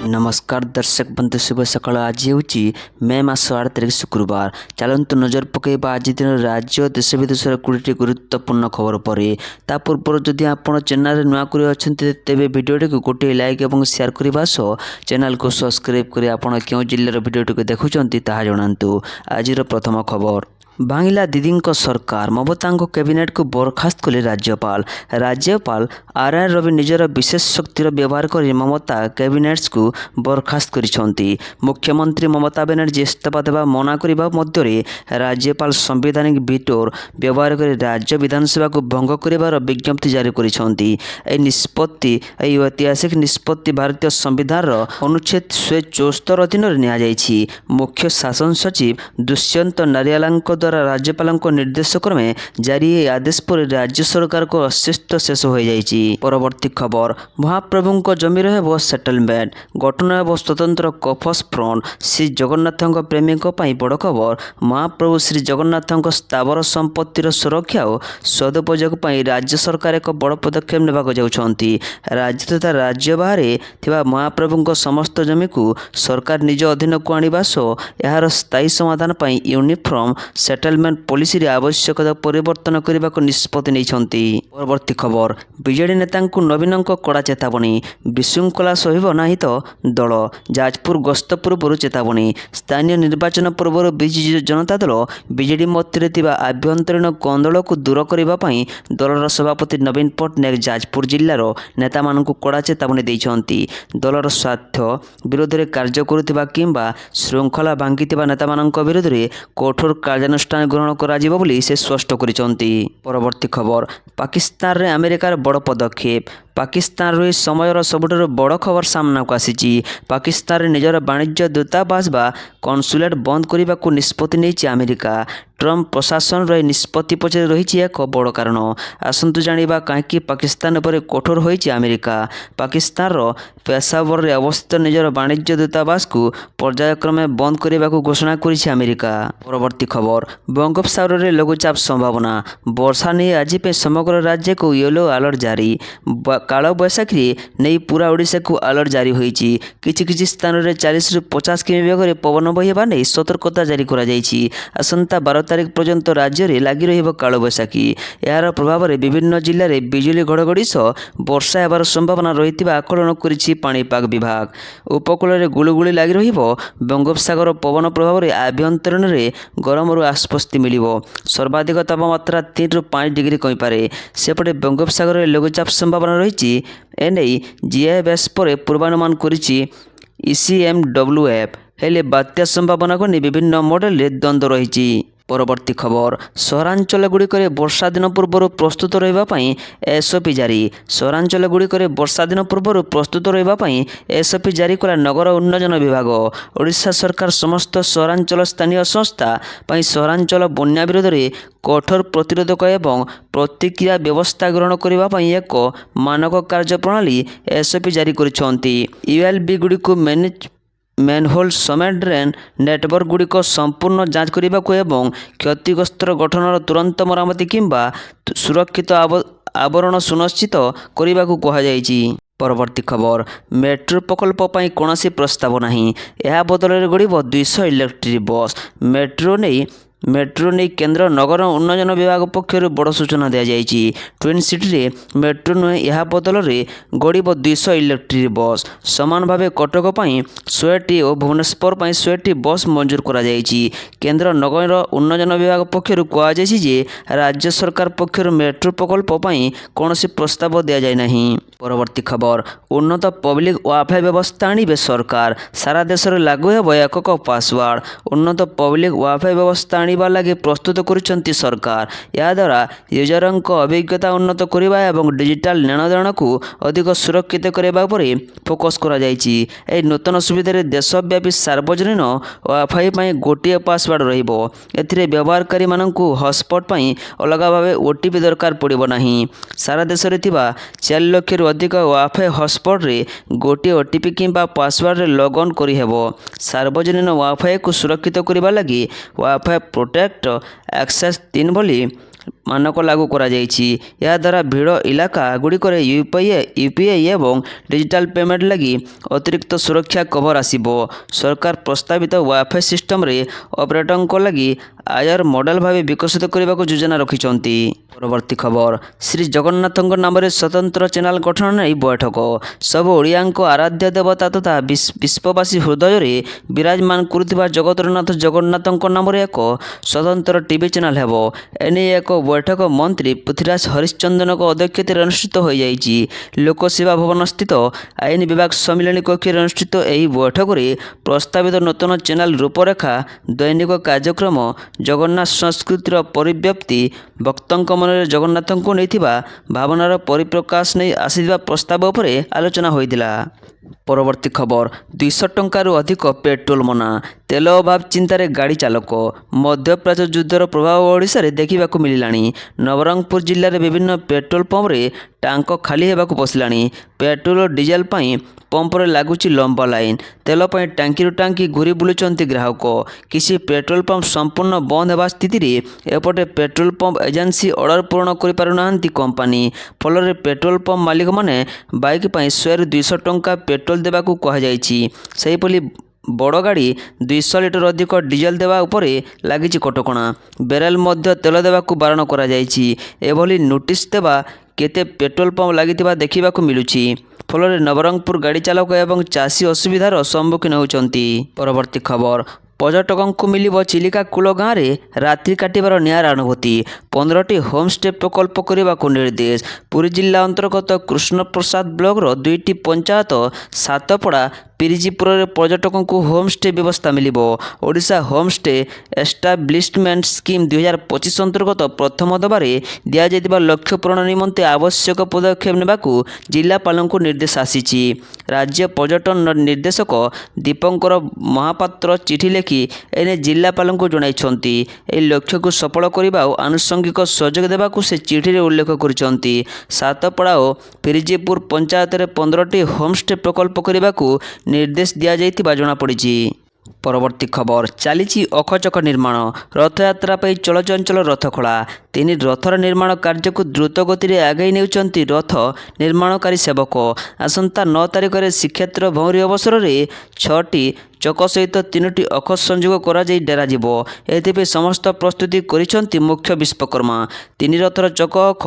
नमस्कार दर्शक बंधु शुभ सकाळ। आज ହେଉଛି मे मास 8 तारिख शुक्रवार। चलतु नजर पकेबा आज दिन राज्य और देश विदेशर 20टी गुरुत्वपूर्ण खबर पर। ता पूर्व जदि आपण चैनल नुआ कर अच्छे तेरे भिडियोटी को गोटे लाइक और शेयर करने सह चैनल को सब्सक्राइब कर आपण क्यों जिल्लार भिडियोटी देखुंत ताहा जणातु। आज प्रथम खबर, भांगिला दीदी सरकार, ममता कैबिनेट को बरखास्त कले राज्यपाल। राज्यपाल आर रवि निजर विशेष शक्तिर व्यवहार कर ममता कैबिनेट्स को बरखास्त करिसेंती। मुख्यमंत्री ममता बनर्जी इस्तीफा देवा मना करने मध्य राज्यपाल संवैधानिक वीटोर व्यवहार कर राज्य विधानसभा को भंग कर विज्ञप्ति जारी करिसेंती। निष्पत्ति ऐतिहासिक निष्पत्ति भारतीय संविधान अनुच्छेद 174 अधीन नि मुख्य शासन सचिव दुष्यंत नारियाला द्वारा राज्यपाल निर्देश क्रमे जारी आदेश पर राज्य सरकार को अस्तित्व शेष हो जाइछि। परवर्ती खबर, महाप्रभु जमी रह सेटलमेंट, गठन हो स्वतंत्र कफस फ्रंट। श्री जगन्नाथ प्रेमी बड़ खबर, महाप्रभु श्री जगन्नाथ स्थावर संपत्तिर सुरक्षा और सदुपयोग राज्य सरकार एक बड़ पदक्षेप नेबाक जाउछंती। राज्य तथा राज्य बाहर थिबा महाप्रभु समस्त जमी को सरकार निज अधीन को आनिबा सो यार स्थायी समाधान पई यूनिफॉर्म सेटलमेंट पॉलिसी रे आवश्यकता परिवर्तन करने को निष्पत्ति नहीं। परवर्ती खबर, बीजेडी नेता नवीन कड़ा चेतावनी, विशृंखला सहिब नहीं तो दल। जाजपुर गस्त पूर्व चेतावनी, स्थानीय निर्वाचन पूर्व बिजु जनता दल बीजेडी मध्य आभ्यंतरीण गंदल को दूर करने दलर सभापति नवीन पट्टनायक जाजपुर जिलार नेता कड़ा चेतावनी देइछंती। दलर स्वार्थ विरोध में कार्य करुवा किंबा श्रृंखला भांगी नेता विरोध में कठोर कार्यानुष्ठान ग्रहण करा से स्पष्ट करिसेंती। परवर्ती खबर, पाकिस्तान रे अमेरिकार बड़ पदक्षेप। पाकिस्तान रो समयर सबुठार बड़ खबर सामना को आसी। पाकिस्तान रे निजर वाणिज्य दूतावास बा कन्सुलेट बंद करने को निष्पत्ति नहीं अमेरिका। ट्रम्प प्रशासन रो निष्पत्ति पछरे रही एक बड़ कारण। आसंतु जानिबा कहीं पाकिस्तान पर कठोर होइछि अमेरिका। पाकिस्तान रो पेशावर रे अवस्थित निजर वाणिज्य दूतावास को पर्यायक्रमे बंद करने को घोषणा करिछि अमेरिका। परवर्ती खबर, बंगोपसागर रे लघुचाप संभावना। वर्षा नहीं आज पे समग्र राज्य को येलो अलर्ट जारी। काल बैशाखी नहीं पूरा ओडिशा को अलर्ट जारी होइछि। किछि स्थान रे 40 ରୁ 50 किमी बेगर पवन बहिबा नहीं सतर्कता जारी करा जाइछि। आसंता 12 तारिख पर्यंत राज्य में लगी रहिब काल बैशाखी। यार प्रभाव में विभिन्न जिले में बिजुली घड़घड़ी सह वर्षा हेबार संभावना रही आकलन करिछि पाणीपाग विभाग। उपकूल में गुलुगुली लगी रहिब। बंगोपसागर पवन प्रभाव में आभ्यंतरीण में गरम आश्वस्ति मिलिबो। सर्वाधिक तापमात्रा 3 ରୁ 5 डिग्री कहींपे। सेपटे बंगोपसागर में लघुचाप संभावना रही एने जीआईएस पर पूर्वानुमान करिछि ECMWF। हेले बात्या संभावना को नहीं विभिन्न मॉडल रे द्वंद्व रही। परवर्ती खबर, सहरांचल गुड़िक वर्षा दिन पूर्व प्रस्तुत रही एसओपी जारी। सहरांचल गुड़िक वर्षा दिन पूर्व प्रस्तुत रही एसओपी जारी कला नगर उन्नयन विभाग। ओडिशा सरकार समस्त सहरांचल स्थानीय संस्था सहरांचल बन्या विरोध में कठोर प्रतिरोधक एवं प्रतिक्रिया व्यवस्था ग्रहण करने एक मानक कार्यप्रणाली एसओपी जारी करिसेंती। यूएलबी गुड़िक मैनहोल समेत ड्रेन नेटवर्क गुड़िक संपूर्ण जांच करने को एवं क्षतिग्रस्त गठनर तुरंत मरामती किंबा सुरक्षित आवरण सुनिश्चित करने को कहुଯାଇଛି। परवर्ती खबर, मेट्रो प्रकल्प पर कौन प्रस्ताव नहीं, यह बदल में गड़ब 200 इलेक्ट्रिक बस। मेट्रो नहीं केंद्र नगर उन्नयन विभाग पक्षर बड़ सूचना दी जाइछि। ट्विन सिटी रे मेट्रो नुहे यह बदल में गड़ब 200 इलेक्ट्रिक बस। समान भाव कटक 100टी और भुवनेश्वर 100टी बस मंजूर करा जाइछि। केंद्र नगर उन्नयन विभाग पक्षर कहुଯାଇଛି जे राज्य सरकार पक्षर मेट्रो प्रकल्प पर कौन प्रस्ताव दि जाए नहीं। परवर्ती खबर, उन्नत पब्लिक वाईफाई व्यवस्था आणिबे सरकार। सारा देश में लागू हेब एकक पासवर्ड। उन्नत पब्लिक वाईफाई व्यवस्था आनिबा लगे प्रस्तुत करुछंती सरकार। या द्वारा यूजरंक अभिज्ञता उन्नत करबा एवं डिजिटल लेनदेन को अधिक सुरक्षित करबा पर फोकस करा जाइछि। ए नूतन सुविधा रे देशव्यापी सार्वजनिक वाईफाई पई गोटिए पासवर्ड रहिबो। एथिरे व्यवहारकारी माननकु हॉटस्पॉट पई अलग भाव ओटीपी दरकार पड़िबो नाही। सारा देश रे थिबा 4 लाख रु अधिक वाईफाई हॉटस्पॉट रे गोटिए ओटीपी किंबा पासवर्ड रे लॉग ऑन करि हेबो। सार्वजनिक वाईफाई को सुरक्षित करबा लगी वाईफाई प्रोटेक्ट एक्सेस 3 भली ମାନକ ଲାଗୁ କରାଯାଇଛି। ଏହାଦ୍ୱାରା ଭିଡ଼ ଇଲାକା ଗୁଡ଼ିକରେ ୟୁପିଆଇ ଏବଂ ଡିଜିଟାଲ ପେମେଣ୍ଟ ଲାଗି ଅତିରିକ୍ତ ସୁରକ୍ଷା କଭର ଆସିବ। ସରକାର ପ୍ରସ୍ତାବିତ ୱାଇଫାଇ ସିଷ୍ଟମରେ ଅପରେଟରଙ୍କ ଲାଗି ଆଇଆର୍ ମଡେଲ ଭାବେ ବିକଶିତ କରିବାକୁ ଯୋଜନା ରଖିଛନ୍ତି। ପରବର୍ତ୍ତୀ ଖବର, ଶ୍ରୀ ଜଗନ୍ନାଥଙ୍କ ନାମରେ ସ୍ୱତନ୍ତ୍ର ଚ୍ୟାନେଲ ଗଠନ ନେଇ ବୈଠକ। ସବୁ ଓଡ଼ିଆଙ୍କ ଆରାଧ୍ୟ ଦେବତା ତଥା ବିଶ୍ୱବାସୀ ହୃଦୟରେ ବିରାଜମାନ କରୁଥିବା ଜଗତରନାଥ ଜଗନ୍ନାଥଙ୍କ ନାମରେ ଏକ ସ୍ୱତନ୍ତ୍ର ଟିଭି ଚ୍ୟାନେଲ ହେବ। ଏନେଇ ଏକ ବୈଠକ ମନ୍ତ୍ରୀ ପୃଥ୍ୱୀରାଜ ହରିଶ୍ଚନ୍ଦ୍ରଙ୍କ ଅଧ୍ୟକ୍ଷତାରେ ଅନୁଷ୍ଠିତ ହୋଇଯାଇଛି। ଲୋକସେବା ଭବନସ୍ଥିତ ଆଇନ ବିଭାଗ ସମ୍ମିଳନୀ କକ୍ଷରେ ଅନୁଷ୍ଠିତ ଏହି ବୈଠକରେ ପ୍ରସ୍ତାବିତ ନୂତନ ଚ୍ୟାନେଲ ରୂପରେଖା, ଦୈନିକ କାର୍ଯ୍ୟକ୍ରମ, ଜଗନ୍ନାଥ ସଂସ୍କୃତିର ପରିବ୍ୟାପ୍ତି, ଭକ୍ତଙ୍କ ମନରେ ଜଗନ୍ନାଥଙ୍କୁ ନେଇଥିବା ଭାବନାର ପରିପ୍ରକାଶ ନେଇ ଆସିଥିବା ପ୍ରସ୍ତାବ ଉପରେ ଆଲୋଚନା ହୋଇଥିଲା। ପରବର୍ତ୍ତୀ ଖବର, 200 ଟଙ୍କାରୁ ଅଧିକ ପେଟ୍ରୋଲ ମନା, ତେଲ ଅଭାବ ଚିନ୍ତାରେ ଗାଡ଼ି ଚାଳକ। ମଧ୍ୟପ୍ରାଚ୍ୟ ଯୁଦ୍ଧର ପ୍ରଭାବ ଓଡ଼ିଶାରେ ଦେଖିବାକୁ ମିଳିଲାଣି। ନବରଙ୍ଗପୁର ଜିଲ୍ଲାରେ ବିଭିନ୍ନ ପେଟ୍ରୋଲ ପମ୍ପରେ ଟାଙ୍କ ଖାଲି ହେବାକୁ ବସିଲାଣି। ପେଟ୍ରୋଲ ଓ ଡିଜେଲ ପାଇଁ ପମ୍ପରେ ଲାଗୁଛି ଲମ୍ବା ଲାଇନ। ତେଲ ପାଇଁ ଟାଙ୍କିରୁ ଟାଙ୍କି ଘୁରି ବୁଲୁଛନ୍ତି ଗ୍ରାହକ। କିଛି ପେଟ୍ରୋଲ ପମ୍ପ ସମ୍ପୂର୍ଣ୍ଣ ବନ୍ଦ ହେବା ସ୍ଥିତିରେ ଏପଟେ ପେଟ୍ରୋଲ ପମ୍ପ ଏଜେନ୍ସି ଅର୍ଡର ପୂରଣ କରିପାରୁନାହାନ୍ତି କମ୍ପାନୀ। ଫଳରେ ପେଟ୍ରୋଲ ପମ୍ପ ମାଲିକମାନେ ବାଇକ୍ ପାଇଁ 100ରୁ 200 ଟଙ୍କା ପେଟ୍ରୋଲ ଦେବାକୁ କୁହାଯାଇଛି। ସେହିପରି ବଡ଼ ଗାଡ଼ି 200 ଲିଟର ଅଧିକ ଡିଜେଲ ଦେବା ଉପରେ ଲାଗିଛି କଟକଣା। ବେରେଲ ମଧ୍ୟ ତେଲ ଦେବାକୁ ବାରଣ କରାଯାଇଛି। ଏଭଳି ନୋଟିସ୍ ଦେବା କେତେ ପେଟ୍ରୋଲ ପମ୍ପ ଲାଗିଥିବା ଦେଖିବାକୁ ମିଳୁଛି। ଫଳରେ ନବରଙ୍ଗପୁର ଗାଡ଼ି ଚାଳକ ଏବଂ ଚାଷୀ ଅସୁବିଧାର ସମ୍ମୁଖୀନ ହେଉଛନ୍ତି। ପରବର୍ତ୍ତୀ ଖବର, ପର୍ଯ୍ୟଟକଙ୍କୁ ମିଳିବ ଚିଲିକା କୂଳ ଗାଁରେ ରାତ୍ରି କାଟିବାର ନିଆରା ଅନୁଭୂତି। 15ଟି ହୋମଷ୍ଟେ ପ୍ରକଳ୍ପ କରିବାକୁ ନିର୍ଦ୍ଦେଶ। ପୁରୀ ଜିଲ୍ଲା ଅନ୍ତର୍ଗତ କୃଷ୍ଣପ୍ରସାଦ ବ୍ଲକର 2ଟି ପଞ୍ଚାୟତ ସାତପଡ଼ା, ପିରିଜିପୁରରେ ପର୍ଯ୍ୟଟକଙ୍କୁ ହୋମଷ୍ଟେ ବ୍ୟବସ୍ଥା ମିଳିବ। ଓଡ଼ିଶା ହୋମଷ୍ଟେ ଏଷ୍ଟାବ୍ଲିଶମେଣ୍ଟ ସ୍କିମ୍ 2025 ଅନ୍ତର୍ଗତ ପ୍ରଥମ ଦଫାରେ ଦିଆଯାଇଥିବା ଲକ୍ଷ୍ୟ ପୂରଣ ନିମନ୍ତେ ଆବଶ୍ୟକ ପଦକ୍ଷେପ ନେବାକୁ ଜିଲ୍ଲାପାଳଙ୍କୁ ନିର୍ଦ୍ଦେଶ ଆସିଛି। ରାଜ୍ୟ ପର୍ଯ୍ୟଟନ ନିର୍ଦ୍ଦେଶକ ଦୀପଙ୍କର ମହାପାତ୍ର ଚିଠି ଲେଖି ଏନେଇ ଜିଲ୍ଲାପାଳଙ୍କୁ ଜଣାଇଛନ୍ତି। ଏହି ଲକ୍ଷ୍ୟକୁ ସଫଳ କରିବା ଓ ଆନୁଷଙ୍ଗିକ ସହଯୋଗ ଦେବାକୁ ସେ ଚିଠିରେ ଉଲ୍ଲେଖ କରିଛନ୍ତି। ସାତପଡ଼ା ଓ ପିରିଜିପୁର ପଞ୍ଚାୟତରେ 15ଟି ହୋମଷ୍ଟେ ପ୍ରକଳ୍ପ କରିବାକୁ ନିର୍ଦ୍ଦେଶ ଦିଆଯାଇଥିବା ଜଣାପଡ଼ିଛି। ପରବର୍ତ୍ତୀ ଖବର, ଚାଲିଛି ଅଖଚକ ନିର୍ମାଣ। ରଥଯାତ୍ରା ପାଇଁ ଚଳଚଞ୍ଚଳ ରଥଖଳା। 3 ରଥର ନିର୍ମାଣ କାର୍ଯ୍ୟକୁ ଦ୍ରୁତ ଗତିରେ ଆଗେଇ ନେଉଛନ୍ତି ରଥ ନିର୍ମାଣକାରୀ ସେବକ। ଆସନ୍ତା 9 ତାରିଖରେ ଶ୍ରୀକ୍ଷେତ୍ର ଭଉଁରୀ ଅବସରରେ 6ଟି ଚକ ସହିତ 3ଟି ଅଖ ସଂଯୋଗ କରାଯାଇ ଡେରାଯିବ। ଏଥିପାଇଁ ସମସ୍ତ ପ୍ରସ୍ତୁତି କରିଛନ୍ତି ମୁଖ୍ୟ ବିଶ୍ୱକର୍ମା। 3 ରଥର ଚକ ଅଖ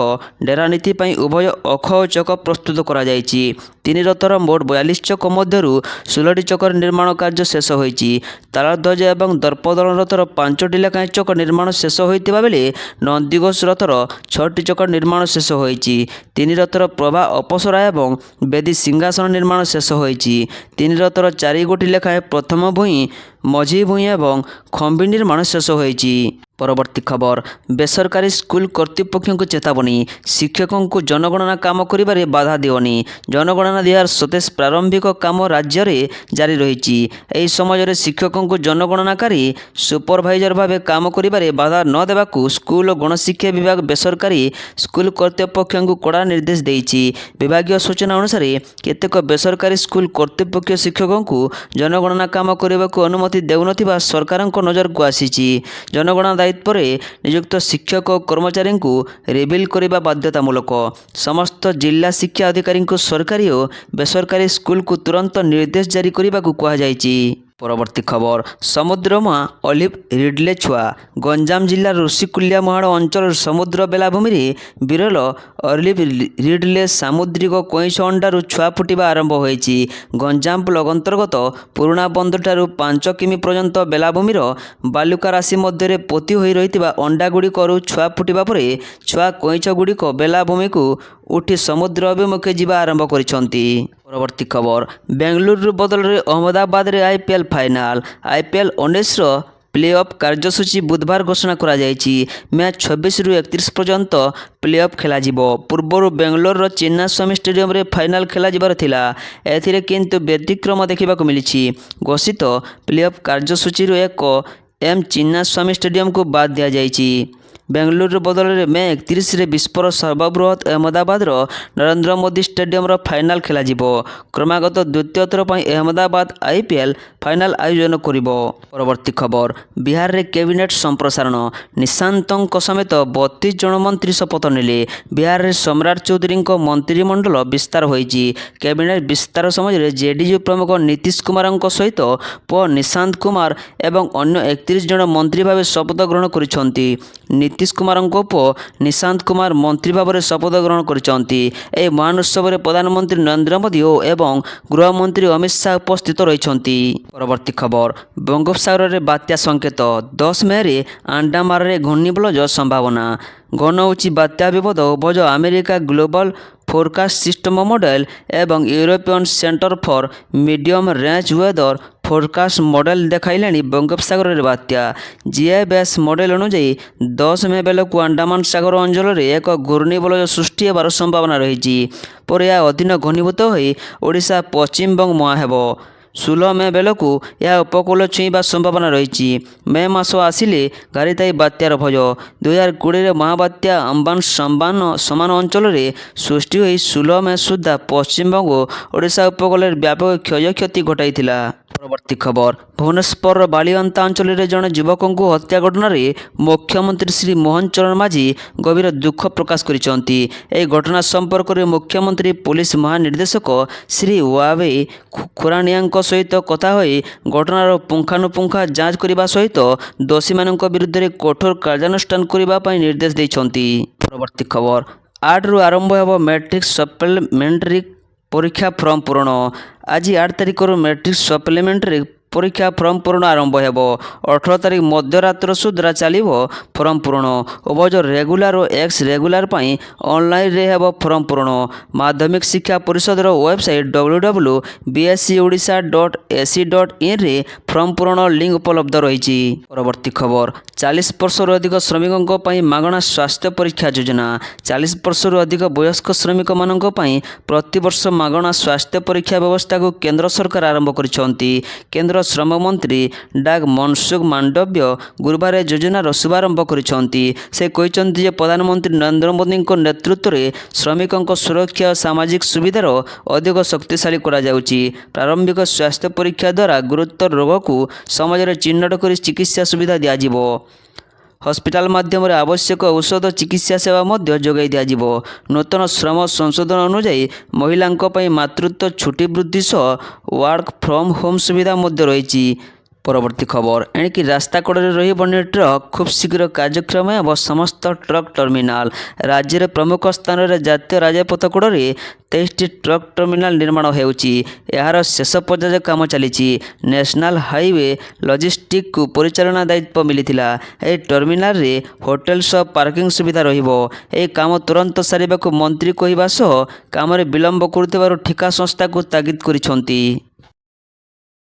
ଡେରା ନୀତି ପାଇଁ ଉଭୟ ଅଖ ଓ ଚକ ପ୍ରସ୍ତୁତ କରାଯାଇଛି। 3 ରଥର ମୋଟ 42 ଚକ ମଧ୍ୟରୁ 16ଟି ଚକର ନିର୍ମାଣ କାର୍ଯ୍ୟ ଶେଷ ହୋଇଛି। ତାଳଧ୍ୱଜ ଏବଂ ଦର୍ପଦଳନ ରଥର 5ଟି ଲେଖାଏଁ ଚକ ନିର୍ମାଣ ଶେଷ ହୋଇଥିବା ବେଳେ ନନ୍ଦିଘୋଷ ରଥର 6ଟି ଚକ ନିର୍ମାଣ ଶେଷ ହୋଇଛି। 3 ରଥର ପ୍ରଭା ଅପସରା ଏବଂ ବେଦୀ ସିଂହାସନ ନିର୍ମାଣ ଶେଷ ହୋଇଛି। 3 ରଥର 4 ଗୋଟି ଲେଖାଏଁ ପ୍ରଥମ ଭୂଇଁ, ମଝି ଭୂଇଁ ଏବଂ ଖମ୍ବି ନିର୍ମାଣ ଶେଷ ହୋଇଛି। ପରବର୍ତ୍ତୀ ଖବର, ବେସରକାରୀ ସ୍କୁଲ କର୍ତ୍ତୃପକ୍ଷଙ୍କୁ ଚେତାବନୀ। ଶିକ୍ଷକଙ୍କୁ ଜନଗଣନା କାମ କରିବାରେ ବାଧା ଦିଅନି। ଜନଗଣନା 2027 ପ୍ରାରମ୍ଭିକ କାମ ରାଜ୍ୟରେ ଜାରି ରହିଛି। ଏହି ସମୟରେ ଶିକ୍ଷକଙ୍କୁ ଜନଗଣନାକାରୀ ସୁପରଭାଇଜର ଭାବେ କାମ କରିବାରେ ବାଧା ନ ଦେବାକୁ ସ୍କୁଲ ଓ ଗଣଶିକ୍ଷା ବିଭାଗ ବେସରକାରୀ ସ୍କୁଲ କର୍ତ୍ତୃପକ୍ଷଙ୍କୁ କଡ଼ା ନିର୍ଦ୍ଦେଶ ଦେଇଛି। ବିଭାଗୀୟ ସୂଚନା ଅନୁସାରେ କେତେକ ବେସରକାରୀ ସ୍କୁଲ କର୍ତ୍ତୃପକ୍ଷ ଶିକ୍ଷକଙ୍କୁ ଜନଗଣନା କାମ କରିବାକୁ ଅନୁମତି ଦେଉନଥିବା ସରକାରଙ୍କ ନଜରକୁ ଆସିଛି। ଜନଗଣନା ଦାୟିତ୍ୱରେ ନିଯୁକ୍ତ ଶିକ୍ଷକ ଓ କର୍ମଚାରୀଙ୍କୁ ରିଭିଲ୍ କରିବା ବାଧ୍ୟତାମୂଳକ। ସମସ୍ତ ଜିଲ୍ଲା ଶିକ୍ଷା ଅଧିକାରୀଙ୍କୁ ସରକାରୀ ଓ ବେସରକାରୀ ସ୍କୁଲକୁ ତୁରନ୍ତ ନିର୍ଦ୍ଦେଶ ଜାରି କରିବାକୁ କୁହାଯାଇଛି। ପରବର୍ତ୍ତୀ ଖବର, ସମୁଦ୍ରମୁହାଁ ଅଲିଭ୍ ରିଡଲେ ଛୁଆ। ଗଞ୍ଜାମ ଜିଲ୍ଲାର ଋଷିକୁଲ୍ୟା ମୁହାଣ ଅଞ୍ଚଳର ସମୁଦ୍ର ବେଳାଭୂମିରେ ବିରଳ ଅଲିଭ୍ ରିଡଲେ ସାମୁଦ୍ରିକ କଇଁଛ ଅଣ୍ଡାରୁ ଛୁଆ ଫୁଟିବା ଆରମ୍ଭ ହୋଇଛି। ଗଞ୍ଜାମ ବ୍ଲକ ଅନ୍ତର୍ଗତ ପୁରୁଣା ବନ୍ଧଠାରୁ 5 କିମି ପର୍ଯ୍ୟନ୍ତ ବେଳାଭୂମିର ବାଲୁକା ରାଶି ମଧ୍ୟରେ ପୋତି ହୋଇ ରହିଥିବା ଅଣ୍ଡାଗୁଡ଼ିକରୁ ଛୁଆ ଫୁଟିବା ପରେ ଛୁଆ କଇଁଛଗୁଡ଼ିକ ବେଳାଭୂମିକୁ ଉଠି ସମୁଦ୍ର ଅଭିମୁଖେ ଯିବା ଆରମ୍ଭ କରିଛନ୍ତି। ପରବର୍ତ୍ତୀ ଖବର, ବେଙ୍ଗାଲୁରୁ ବଦଳରେ ଅହମ୍ମଦାବାଦରେ IPL ଫାଇନାଲ। IPL 19ର ପ୍ଲେ-ଅଫ୍ କାର୍ଯ୍ୟସୂଚୀ ବୁଧବାର ଘୋଷଣା କରାଯାଇଛି। ମ୍ୟାଚ୍ 26ରୁ 31 ପର୍ଯ୍ୟନ୍ତ ପ୍ଲେ-ଅଫ୍ ଖେଳାଯିବ। ପୂର୍ବରୁ ବେଙ୍ଗାଲୁରୁର ଚିନ୍ନାସ୍ୱାମୀ ଷ୍ଟାଡିୟମରେ ଫାଇନାଲ ଖେଳାଯିବାର ଥିଲା। ଏଥିରେ କିନ୍ତୁ ବ୍ୟତିକ୍ରମ ଦେଖିବାକୁ ମିଳିଛି। ଘୋଷିତ ପ୍ଲେ-ଅଫ୍ କାର୍ଯ୍ୟସୂଚୀରୁ ଏକ ଚିନ୍ନାସ୍ୱାମୀ ଷ୍ଟାଡିୟମକୁ ବାଦ୍ ଦିଆଯାଇଛି। ବେଙ୍ଗାଲୁରୁ ବଦଳରେ ମେ 31ରେ ବିଶ୍ୱର ସର୍ବବୃହତ୍ ଅହମ୍ମଦାବାଦର ନରେନ୍ଦ୍ର ମୋଦି ଷ୍ଟାଡିୟମର ଫାଇନାଲ୍ ଖେଳାଯିବ। କ୍ରମାଗତ ଦ୍ୱିତୀୟ ଥର ପାଇଁ ଅହମ୍ମଦାବାଦ IPL ଫାଇନାଲ୍ ଆୟୋଜନ କରିବ। ପରବର୍ତ୍ତୀ ଖବର, ବିହାରରେ କ୍ୟାବିନେଟ୍ ସମ୍ପ୍ରସାରଣ, ନିଶାନ୍ତଙ୍କ ସମେତ 32 ଜଣ ମନ୍ତ୍ରୀ ଶପଥ ନେଲେ। ବିହାରରେ ସମ୍ରାଟ ଚୌଧୁରୀଙ୍କ ମନ୍ତ୍ରିମଣ୍ଡଳ ବିସ୍ତାର ହୋଇଛି। କ୍ୟାବିନେଟ୍ ବିସ୍ତାର ସମୟରେ JDU ପ୍ରମୁଖ ନୀତିଶ କୁମାରଙ୍କ ସହିତ ପୁଅ ନିଶାନ୍ତ କୁମାର ଏବଂ ଅନ୍ୟ 31 ଜଣ ମନ୍ତ୍ରୀ ଭାବେ ଶପଥ ଗ୍ରହଣ କରିଛନ୍ତି। ନୀତିଶ କୁମାରଙ୍କ ପୁଅ ନିଶାନ୍ତ କୁମାର ମନ୍ତ୍ରୀ ଭାବରେ ଶପଥ ଗ୍ରହଣ କରିଛନ୍ତି। ଏହି ମହାନ ଉତ୍ସବରେ ପ୍ରଧାନମନ୍ତ୍ରୀ ନରେନ୍ଦ୍ର ମୋଦି ଏବଂ ଗୃହମନ୍ତ୍ରୀ ଅମିତ ଶାହ ଉପସ୍ଥିତ ରହିଛନ୍ତି। ପରବର୍ତ୍ତୀ ଖବର, ବଙ୍ଗୋପସାଗରରେ ବାତ୍ୟା ସଂକେତ, 10 ମେରେ ଆଣ୍ଡାମାନରେ ଘୂର୍ଣ୍ଣିବଳୟ ସମ୍ଭାବନା। ଘନ ହେଉଛି ବାତ୍ୟା ବିପଦ। ଉଭୟ America global forecast system model ଏବଂ European centre for medium range weather forecast model ଦେଖାଇଲେଣି ବଙ୍ଗୋପସାଗରରେ ବାତ୍ୟା। GIS ମଡେଲ ଅନୁଯାୟୀ 10 ମେ ବେଳକୁ ଆଣ୍ଡାମାନ ସାଗର ଅଞ୍ଚଳରେ ଏକ ଘୂର୍ଣ୍ଣିବଳୟ ସୃଷ୍ଟି ହେବାର ସମ୍ଭାବନା ରହିଛି। ପରେ ଏହା ଅଧୀନ ଘନୀଭୂତ ହୋଇ ଓଡ଼ିଶା ପଶ୍ଚିମବଙ୍ଗ ମୁହାଁ ହେବ। 16 ମେ ବେଳକୁ ଏହା ଉପକୂଳ ଛୁଇଁବା ସମ୍ଭାବନା ରହିଛି। ମେ ମାସ ଆସିଲେ ଘାରିଥାଏ ବାତ୍ୟାର ଭୟ। 2020ରେ ମହାବାତ୍ୟା ଅମ୍ବାନ ସମାନ ଅଞ୍ଚଳରେ ସୃଷ୍ଟି ହୋଇ 16 ମେ ସୁଦ୍ଧା ପଶ୍ଚିମବଙ୍ଗ ଓ ଓଡ଼ିଶା ଉପକୂଳରେ ବ୍ୟାପକ କ୍ଷୟକ୍ଷତି ଘଟାଇଥିଲା। ପରବର୍ତ୍ତୀ ଖବର, ଭୁବନେଶ୍ୱରର ବାଲିଅନ୍ତା ଅଞ୍ଚଳରେ ଜଣେ ଯୁବକଙ୍କୁ ହତ୍ୟା ଘଟଣାରେ ମୁଖ୍ୟମନ୍ତ୍ରୀ ଶ୍ରୀ ମୋହନ ଚରଣ ମାଝୀ ଗଭୀର ଦୁଃଖ ପ୍ରକାଶ କରିଛନ୍ତି। ଏହି ଘଟଣା ସମ୍ପର୍କରେ ମୁଖ୍ୟମନ୍ତ୍ରୀ ପୋଲିସ ମହାନିର୍ଦ୍ଦେଶକ ଶ୍ରୀ ୱାବେ ଖୁରାନିଆଙ୍କ ସହିତ କଥା ହୋଇ ଘଟଣାର ପୁଙ୍ଖାନୁପୁଙ୍ଖ ଯାଞ୍ଚ କରିବା ସହିତ ଦୋଷୀମାନଙ୍କ ବିରୁଦ୍ଧରେ କଠୋର କାର୍ଯ୍ୟାନୁଷ୍ଠାନ କରିବା ପାଇଁ ନିର୍ଦ୍ଦେଶ ଦେଇଛନ୍ତି। ପରବର୍ତ୍ତୀ ଖବର, 8ରୁ ଆରମ୍ଭ ହେବ ମ୍ୟାଟ୍ରିକ୍ ସପ୍ଲିମେଣ୍ଟାରୀ ପରୀକ୍ଷା ଫର୍ମ ପୂରଣ। ଆଜି 8 ତାରିଖରୁ ମ୍ୟାଟ୍ରିକ୍ ସପ୍ଲିମେଣ୍ଟାରୀ ପରୀକ୍ଷା ଫର୍ମ ପୂରଣ ଆରମ୍ଭ ହେବ। 18 ତାରିଖ ମଧ୍ୟରାତ୍ର ସୁଦ୍ଧା ଚାଲିବ ଫର୍ମ ପୂରଣ। ଉଭୟ ରେଗୁଲାର ଓ ଏକ୍ସ ରେଗୁଲାର ପାଇଁ ଅନଲାଇନରେ ହେବ ଫର୍ମ ପୂରଣ। ମାଧ୍ୟମିକ ଶିକ୍ଷା ପରିଷଦର ୱେବସାଇଟ www.bscodia.ac.in ରେ ଫର୍ମ ପୂରଣ ଲିଙ୍କ ଉପଲବ୍ଧ ରହିଛି। ପରବର୍ତ୍ତୀ ଖବର, 40 ବର୍ଷରୁ ଅଧିକ ଶ୍ରମିକଙ୍କ ପାଇଁ ମାଗଣା ସ୍ୱାସ୍ଥ୍ୟ ପରୀକ୍ଷା ଯୋଜନା। 40 ବର୍ଷରୁ ଅଧିକ ବୟସ୍କ ଶ୍ରମିକମାନଙ୍କ ପାଇଁ ପ୍ରତିବର୍ଷ ମାଗଣା ସ୍ୱାସ୍ଥ୍ୟ ପରୀକ୍ଷା ବ୍ୟବସ୍ଥାକୁ କେନ୍ଦ୍ର ସରକାର ଆରମ୍ଭ କରିଛନ୍ତି। କେନ୍ଦ୍ର ଶ୍ରମ ମନ୍ତ୍ରୀ ଡାଃ ମନସୁଖ ମାଣ୍ଡବ୍ୟ ଗୁରୁବାର ଏ ଯୋଜନାର ଶୁଭାରମ୍ଭ କରିଛନ୍ତି। ସେ କହିଛନ୍ତି ଯେ ପ୍ରଧାନମନ୍ତ୍ରୀ ନରେନ୍ଦ୍ର ମୋଦିଙ୍କ ନେତୃତ୍ୱରେ ଶ୍ରମିକଙ୍କ ସୁରକ୍ଷା ଓ ସାମାଜିକ ସୁବିଧାର ଅଧିକ ଶକ୍ତିଶାଳୀ କରାଯାଉଛି। ପ୍ରାରମ୍ଭିକ ସ୍ୱାସ୍ଥ୍ୟ ପରୀକ୍ଷା ଦ୍ୱାରା ଗୁରୁତର ରୋଗକୁ ସମାଜରେ ଚିହ୍ନଟ କରି ଚିକିତ୍ସା ସୁବିଧା ଦିଆଯିବ। ହସ୍ପିଟାଲ ମାଧ୍ୟମରେ ଆବଶ୍ୟକ ଔଷଧ ଚିକିତ୍ସା ସେବା ମଧ୍ୟ ଯୋଗାଇ ଦିଆଯିବ। ନୂତନ ଶ୍ରମ ସଂଶୋଧନ ଅନୁଯାୟୀ ମହିଳାଙ୍କ ପାଇଁ ମାତୃତ୍ୱ ଛୁଟି ବୃଦ୍ଧି ସହ ୱାର୍କ ଫ୍ରମ୍ ହୋମ୍ ସୁବିଧା ମଧ୍ୟ ରହିଛି। ପରବର୍ତ୍ତୀ ଖବର, ଏଣିକି ରାସ୍ତା କଡ଼ରେ ରହିବନି ଟ୍ରକ୍, ଖୁବ୍ ଶୀଘ୍ର କାର୍ଯ୍ୟକ୍ଷମ ହେବ ସମସ୍ତ ଟ୍ରକ୍ ଟର୍ମିନାଲ। ରାଜ୍ୟର ପ୍ରମୁଖ ସ୍ଥାନରେ ଜାତୀୟ ରାଜପଥ କଡ଼ରେ 23ଟି ଟ୍ରକ୍ ଟର୍ମିନାଲ ନିର୍ମାଣ ହେଉଛି। ଏହାର ଶେଷ ପର୍ଯ୍ୟାୟ କାମ ଚାଲିଛି। ନ୍ୟାସନାଲ ହାଇୱେ ଲଜିଷ୍ଟିକ୍ସକୁ ପରିଚାଳନା ଦାୟିତ୍ୱ ମିଳିଥିଲା। ଏହି ଟର୍ମିନାଲରେ ହୋଟେଲ ସହ ପାର୍କିଂ ସୁବିଧା ରହିବ। ଏହି କାମ ତୁରନ୍ତ ସାରିବାକୁ ମନ୍ତ୍ରୀ କହିବା ସହ କାମରେ ବିଳମ୍ବ କରୁଥିବାରୁ ଠିକା ସଂସ୍ଥାକୁ ତାଗିଦ କରିଛନ୍ତି।